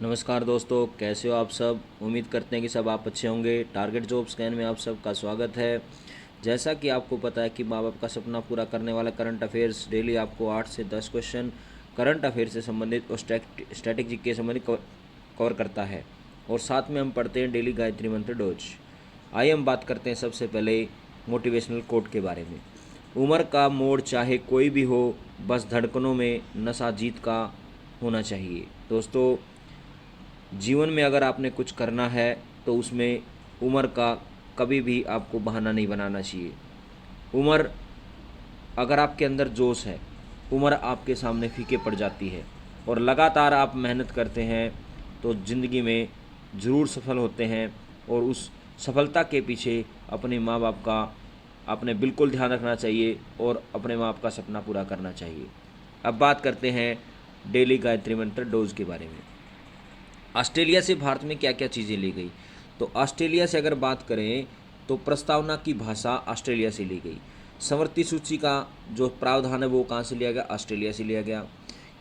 नमस्कार दोस्तों, कैसे हो आप सब। उम्मीद करते हैं कि सब आप अच्छे होंगे। टारगेट जॉब स्कैन में आप सबका स्वागत है। जैसा कि आपको पता है कि माँ बाप का सपना पूरा करने वाला करंट अफेयर्स डेली आपको 8 से 10 क्वेश्चन करंट अफेयर से संबंधित और स्ट्रैटेजिक के संबंधित कवर करता है। और साथ में हम पढ़ते हैं डेली गायत्री मंत्र डोज। आइए हम बात करते हैं सबसे पहले मोटिवेशनल कोट के बारे में। उम्र का मोड़ चाहे कोई भी हो, बस धड़कनों में नशा जीत का होना चाहिए। दोस्तों, जीवन में अगर आपने कुछ करना है तो उसमें उम्र का कभी भी आपको बहाना नहीं बनाना चाहिए। उम्र, अगर आपके अंदर जोश है, उम्र आपके सामने फीके पड़ जाती है। और लगातार आप मेहनत करते हैं तो ज़िंदगी में ज़रूर सफल होते हैं। और उस सफलता के पीछे अपने माँ बाप का आपने बिल्कुल ध्यान रखना चाहिए और अपने माँ बाप का सपना पूरा करना चाहिए। अब बात करते हैं डेली गायत्री मंत्र डोज के बारे में। ऑस्ट्रेलिया से भारत में क्या क्या चीज़ें ली गई। तो ऑस्ट्रेलिया से अगर बात करें तो प्रस्तावना की भाषा ऑस्ट्रेलिया से ली गई। संवृत्ति सूची का जो प्रावधान है वो कहाँ से लिया गया, ऑस्ट्रेलिया से लिया गया।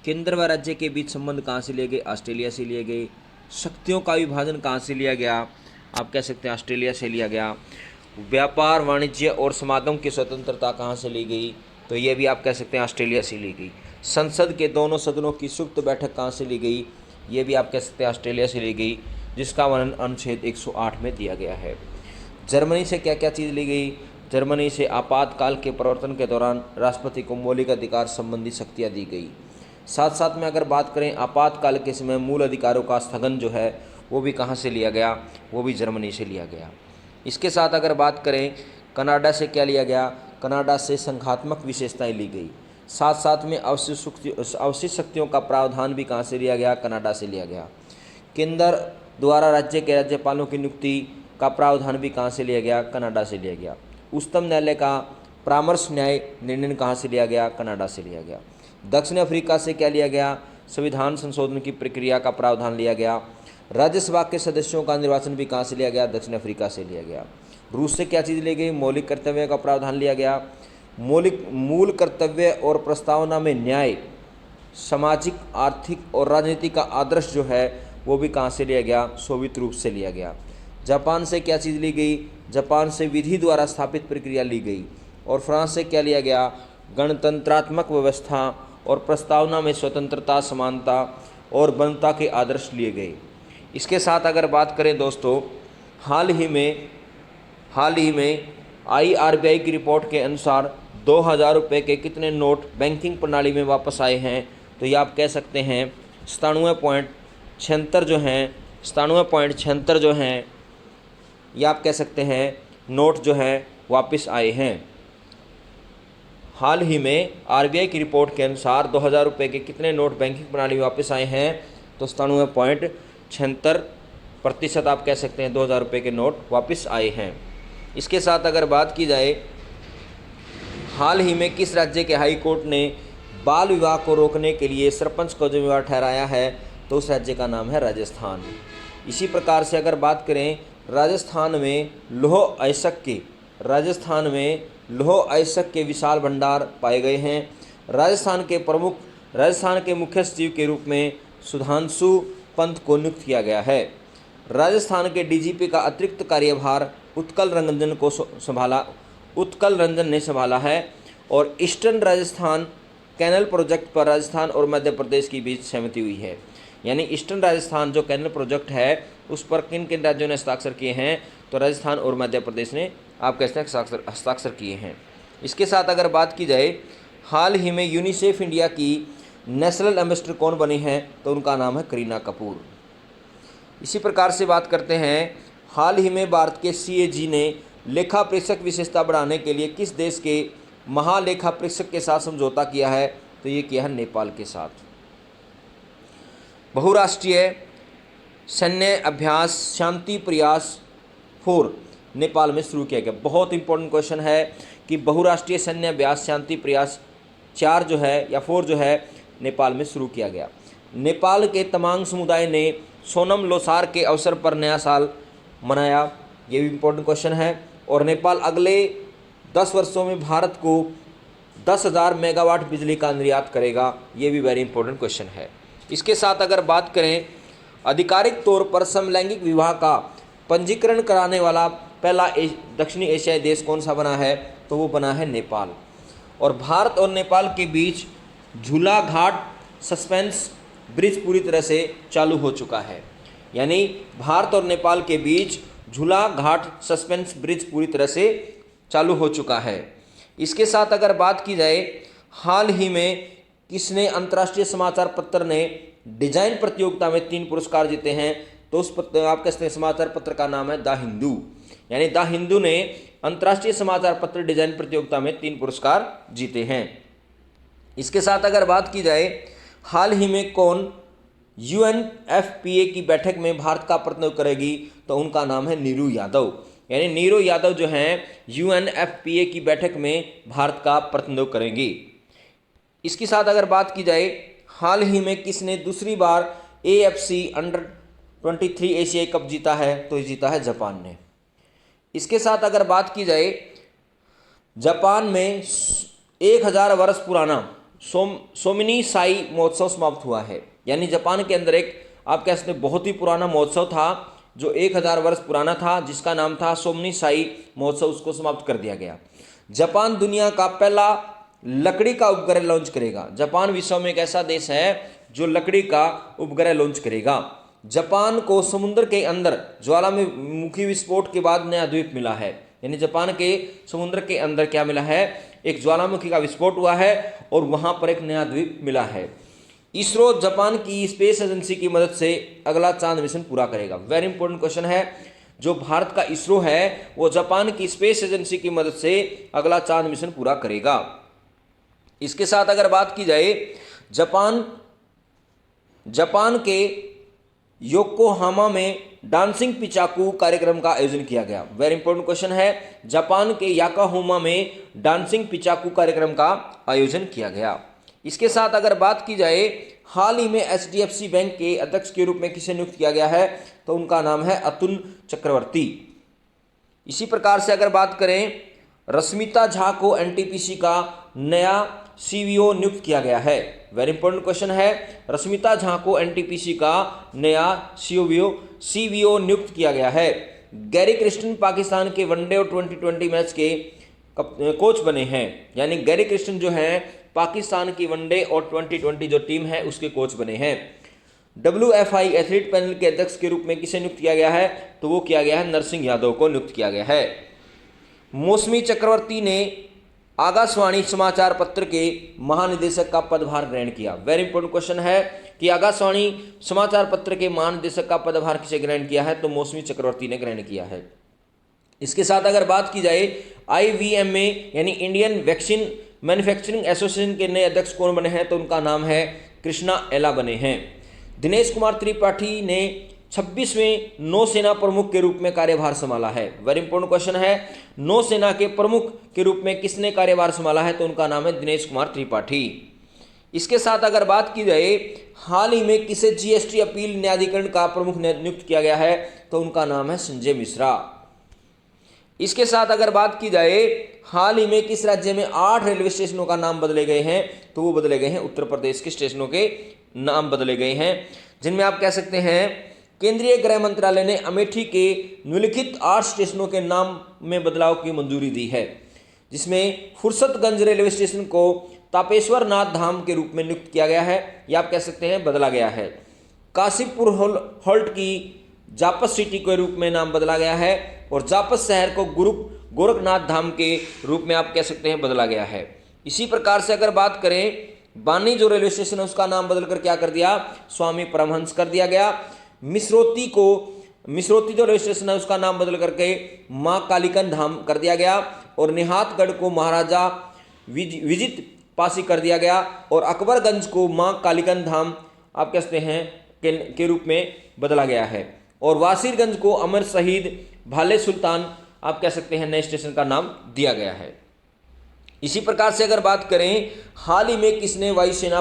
केंद्र व राज्य के बीच संबंध कहाँ से लिए गए, ऑस्ट्रेलिया से लिए गए। शक्तियों का विभाजन कहाँ से लिया गया, आप कह सकते हैं ऑस्ट्रेलिया से लिया गया। व्यापार, वाणिज्य और समागम की स्वतंत्रता कहाँ से ली गई, तो ये भी आप कह सकते हैं ऑस्ट्रेलिया से ली गई। संसद के दोनों सदनों की संयुक्त बैठक कहाँ से ली गई, ये भी आप कह सकते हैं ऑस्ट्रेलिया से ली गई, जिसका वर्णन अनुच्छेद 108 में दिया गया है। जर्मनी से क्या क्या चीज़ ली गई। जर्मनी से आपातकाल के प्रवर्तन के दौरान राष्ट्रपति को मौलिक अधिकार संबंधी शक्तियाँ दी गई। साथ साथ में अगर बात करें आपातकाल के समय मूल अधिकारों का स्थगन जो है वो भी कहाँ से लिया गया, वो भी जर्मनी से लिया गया। इसके साथ अगर बात करें कनाडा से क्या लिया गया, कनाडा से संघात्मक विशेषताएं ली गई। साथ साथ में अवशिष्ट शक्तियों का प्रावधान भी कहाँ से लिया गया, कनाडा से लिया गया। केंद्र द्वारा राज्य के राज्यपालों की नियुक्ति का प्रावधान भी कहाँ से लिया गया, कनाडा से लिया गया। उच्चतम न्यायालय का परामर्श न्याय निर्णय कहाँ से लिया गया, कनाडा से लिया गया। दक्षिण अफ्रीका से क्या लिया गया, संविधान संशोधन की प्रक्रिया का प्रावधान लिया गया। राज्यसभा के सदस्यों का निर्वाचन भी कहाँ से लिया गया, दक्षिण अफ्रीका से लिया गया। रूस से क्या चीज़ ली गई, मौलिक कर्तव्य का प्रावधान लिया गया। मूल कर्तव्य और प्रस्तावना में न्याय, सामाजिक, आर्थिक और राजनीति का आदर्श जो है वो भी कहाँ से लिया गया, सोवियत रूस से लिया गया। जापान से क्या चीज़ ली गई, जापान से विधि द्वारा स्थापित प्रक्रिया ली गई। और फ्रांस से क्या लिया गया, गणतंत्रात्मक व्यवस्था और प्रस्तावना में स्वतंत्रता, समानता और बनता के आदर्श लिए गए। इसके साथ अगर बात करें दोस्तों, हाल ही में IRBI की रिपोर्ट के अनुसार 2000 रुपये के कितने नोट बैंकिंग प्रणाली में वापस आए हैं, तो ये आप कह सकते हैं 97.76 जो हैं ये आप कह सकते हैं नोट जो हैं वापस आए हैं। हाल ही में RBI की रिपोर्ट के अनुसार 2000 रुपये के कितने नोट बैंकिंग प्रणाली में वापस आए हैं, तो 97.76% आप कह सकते हैं 2000 रुपये के नोट वापस आए हैं। इसके साथ अगर बात की जाए, हाल ही में किस राज्य के हाई कोर्ट ने बाल विवाह को रोकने के लिए सरपंच को जिम्मेदार ठहराया है, तो उस राज्य का नाम है राजस्थान। इसी प्रकार से अगर बात करें, राजस्थान में लौह अयस्क के विशाल भंडार पाए गए हैं। राजस्थान के मुख्य सचिव के रूप में सुधांशु पंत को नियुक्त किया गया है। राजस्थान के DGP का अतिरिक्त कार्यभार उत्कल रंजन ने संभाला है। और ईस्टर्न राजस्थान कैनल प्रोजेक्ट पर राजस्थान और मध्य प्रदेश के बीच सहमति हुई है। यानी ईस्टर्न राजस्थान जो कैनल प्रोजेक्ट है उस पर किन किन राज्यों ने हस्ताक्षर किए हैं, तो राजस्थान और मध्य प्रदेश ने आप कहते हैं हस्ताक्षर किए हैं। इसके साथ अगर बात की जाए, हाल ही में यूनिसेफ इंडिया की नेशनल एम्बेसडर कौन बनी है, तो उनका नाम है करीना कपूर। इसी प्रकार से बात करते हैं, हाल ही में भारत के CAG ने लेखा परीक्षक विशेषता बढ़ाने के लिए किस देश के महालेखा परीक्षक के साथ समझौता किया है, तो ये किया है नेपाल के साथ। बहुराष्ट्रीय सैन्य अभ्यास शांति प्रयास 4 नेपाल में शुरू किया गया। बहुत इंपॉर्टेंट क्वेश्चन है कि बहुराष्ट्रीय सैन्य अभ्यास शांति प्रयास 4 जो है या 4 जो है नेपाल में शुरू किया गया। नेपाल के तमांग समुदाय ने सोनम लोसार के अवसर पर नया साल मनाया, ये भी इंपॉर्टेंट क्वेश्चन है। और नेपाल अगले 10 वर्षों में भारत को 10,000 मेगावाट बिजली का निर्यात करेगा, ये भी वेरी इंपॉर्टेंट क्वेश्चन है। इसके साथ अगर बात करें, आधिकारिक तौर पर समलैंगिक विवाह का पंजीकरण कराने वाला पहला दक्षिणी एशियाई देश कौन सा बना है? तो वो बना है नेपाल। और भारत और नेपाल के बीच झूला घाट सस्पेंस ब्रिज पूरी तरह से चालू हो चुका है। यानी भारत और नेपाल के बीच झूला घाट सस्पेंस ब्रिज पूरी तरह से चालू हो चुका है। इसके साथ अगर बात की जाए, हाल ही में किसने अंतर्राष्ट्रीय समाचार पत्र ने डिजाइन प्रतियोगिता में 3 पुरस्कार जीते हैं? तो उस आप कहते हैं समाचार पत्र का नाम है द हिंदू। यानी द हिंदू ने अंतर्राष्ट्रीय समाचार पत्र डिजाइन प्रतियोगिता में 3 पुरस्कार जीते हैं। इसके साथ अगर बात की जाए, हाल ही में कौन UNFPA की बैठक में भारत का प्रतिनिधित्व करेगी? तो उनका नाम है नीरू यादव। यानी नीरू यादव जो हैं UNFPA की बैठक में भारत का प्रतिनिधित्व करेंगी। इसके साथ अगर बात की जाए, हाल ही में किसने दूसरी बार AFC अंडर-23 एशियाई कप जीता है? तो जीता है जापान ने। इसके साथ अगर बात की जाए, जापान में 1000 वर्ष पुराना सोमिनी साई महोत्सव समाप्त हुआ है। यानी जापान के अंदर एक आप कह सकते हैं बहुत ही पुराना महोत्सव था जो 1000 वर्ष पुराना था, जिसका नाम था सोमिनी साई महोत्सव, उसको समाप्त कर दिया गया। जापान दुनिया का पहला लकड़ी का उपग्रह लॉन्च करेगा। जापान विश्व में एक ऐसा देश है जो लकड़ी का उपग्रह लॉन्च करेगा। जापान को समुद्र के अंदर ज्वालामुखी विस्फोट के बाद नया द्वीप मिला है। यानी जापान के समुद्र के अंदर क्या मिला है? एक ज्वालामुखी का विस्फोट हुआ है और वहां पर एक नया द्वीप मिला है। इसरो जापान की स्पेस एजेंसी की मदद से अगला चांद मिशन पूरा करेगा। वेरी इंपॉर्टेंट क्वेश्चन है। जो भारत का इसरो है वो जापान की स्पेस एजेंसी की मदद से अगला चांद मिशन पूरा करेगा। इसके साथ अगर बात की जाए, जापान के योकोहामा में डांसिंग पिचाकू कार्यक्रम का आयोजन किया गया। वेरी इंपॉर्टेंट क्वेश्चन है। जापान के योकोहामा में डांसिंग पिचाकू कार्यक्रम का आयोजन किया गया। इसके साथ अगर बात की जाए, हाल ही में HDFC बैंक के अध्यक्ष के रूप में किसे नियुक्त किया गया है? तो उनका नाम है अतुल चक्रवर्ती। इसी प्रकार से अगर बात करें, रश्मिता झा को NTPC का नया CVO नियुक्त किया गया है। वेरी इंपॉर्टेंट क्वेश्चन है। रश्मिता झा को NTPC का नया CVO नियुक्त किया गया है। गैरी क्रिस्टन पाकिस्तान के वनडे और 2020 मैच के कोच बने हैं। यानी गैरी क्रिस्टन जो हैं पाकिस्तान की वनडे और 2020 जो टीम है उसके कोच बने हैं। WFI एथलीट पैनल के अध्यक्ष के रूप में किसे नियुक्त किया गया है? तो वो किया गया है नरसिंह यादव को नियुक्त किया गया है। मौसमी चक्रवर्ती ने आकाशवाणी समाचार पत्र के महानिदेशक का पदभार ग्रहण किया। वेरी इंपॉर्टेंट क्वेश्चन है कि आकाशवाणी समाचार पत्र के महानिदेशक का पदभार किसे ग्रहण किया है? तो मौसमी चक्रवर्ती ने ग्रहण किया है। इसके साथ अगर बात की जाए, IVMA यानी इंडियन वैक्सीन मैन्युफैक्चरिंग एसोसिएशन के नए अध्यक्ष कौन बने हैं? तो उनका नाम है कृष्णा एला बने हैं। दिनेश कुमार त्रिपाठी ने 26वें नौसेना प्रमुख के रूप में कार्यभार संभाला है। वेरी इंपॉर्टेंट क्वेश्चन है। नौसेना के प्रमुख के रूप में किसने कार्यभार संभाला है? तो उनका नाम है दिनेश कुमार त्रिपाठी। इसके साथ अगर बात की जाए, हाल ही में किसे GST अपील न्यायाधिकरण का प्रमुख नियुक्त किया गया है? तो उनका नाम है संजय मिश्रा। इसके साथ अगर बात की जाए, हाल ही में किस राज्य में 8 रेलवे स्टेशनों का नाम बदले गए हैं? तो वो बदले गए हैं उत्तर प्रदेश के स्टेशनों के नाम बदले गए हैं, जिनमें आप कह सकते हैं केंद्रीय गृह मंत्रालय ने अमेठी के निम्नलिखित 8 स्टेशनों के नाम में बदलाव की मंजूरी दी है, जिसमें फुर्सतगंज रेलवे स्टेशन को तापेश्वर नाथ धाम के रूप में नियुक्त किया गया है, या आप कह सकते हैं बदला गया है। काशीपुर हॉल्ट की जापस सिटी के रूप में नाम बदला गया है, और जापस शहर को गोरखनाथ धाम के रूप में आप कह सकते हैं बदला गया है। इसी प्रकार से अगर बात करें, बानी जो रेलवे स्टेशन है उसका नाम बदलकर क्या कर दिया? स्वामी परमहंस कर दिया गया। मिसरोती जो रेलवे स्टेशन है उसका नाम बदल करके माँ कालीकन धाम कर दिया गया, और निहातगढ़ को महाराजा विजित पासी कर दिया गया, और अकबरगंज को माँ कालीकन धाम आप कहते हैं के रूप में बदला गया है, और वासिरगंज को अमर शहीद भाले सुल्तान आप कह सकते हैं नए स्टेशन का नाम दिया गया है। इसी प्रकार से अगर बात करें, हाल ही में किसने वायुसेना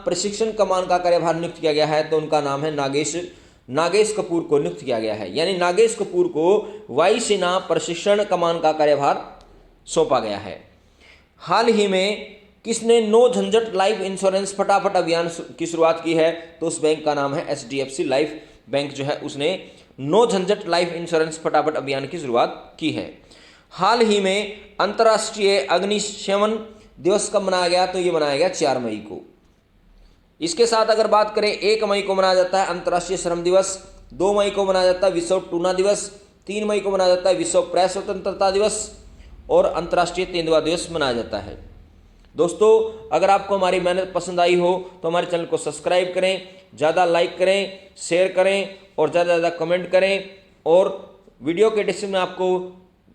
प्रशिक्षण कमान का कार्यभार नियुक्त किया गया है? तो उनका नाम है नागेश कपूर को नियुक्त किया गया है। यानी नागेश कपूर को वायुसेना प्रशिक्षण कमान का कार्यभार सौंपा गया है। हाल ही में किसने नो झंझट लाइफ इंश्योरेंस फटाफट अभियान की शुरुआत की है? तो उस बैंक का नाम है HDFC लाइफ बैंक जो है उसने नो झंझट लाइफ इंश्योरेंस फटाफट अभियान की शुरुआत की है। हाल ही में अंतर्राष्ट्रीय अग्निशमन दिवस कब मनाया गया? तो ये मनाया गया 4 मई को। इसके साथ अगर बात करें, 1 मई को मनाया जाता है अंतर्राष्ट्रीय श्रम दिवस, 2 मई को मनाया जाता है विश्व टूना दिवस, 3 मई को मनाया जाता है विश्व प्रेस स्वतंत्रता दिवस और अंतर्राष्ट्रीय तेंदुआ दिवस मनाया जाता है। दोस्तों, अगर आपको हमारी मेहनत पसंद आई हो तो हमारे चैनल को सब्सक्राइब करें, ज़्यादा लाइक करें, शेयर करें और ज़्यादा से ज़्यादा कमेंट करें। और वीडियो के डिस्क्रिप्शन में आपको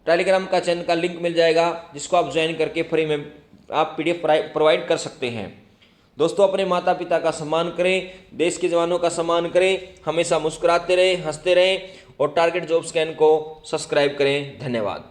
टेलीग्राम का चैनल का लिंक मिल जाएगा, जिसको आप ज्वाइन करके फ्री में आप PDF प्रोवाइड कर सकते हैं। दोस्तों, अपने माता पिता का सम्मान करें, देश के जवानों का सम्मान करें, हमेशा मुस्कुराते रहें, हंसते रहें और टारगेट जॉब स्कैन को सब्सक्राइब करें। धन्यवाद।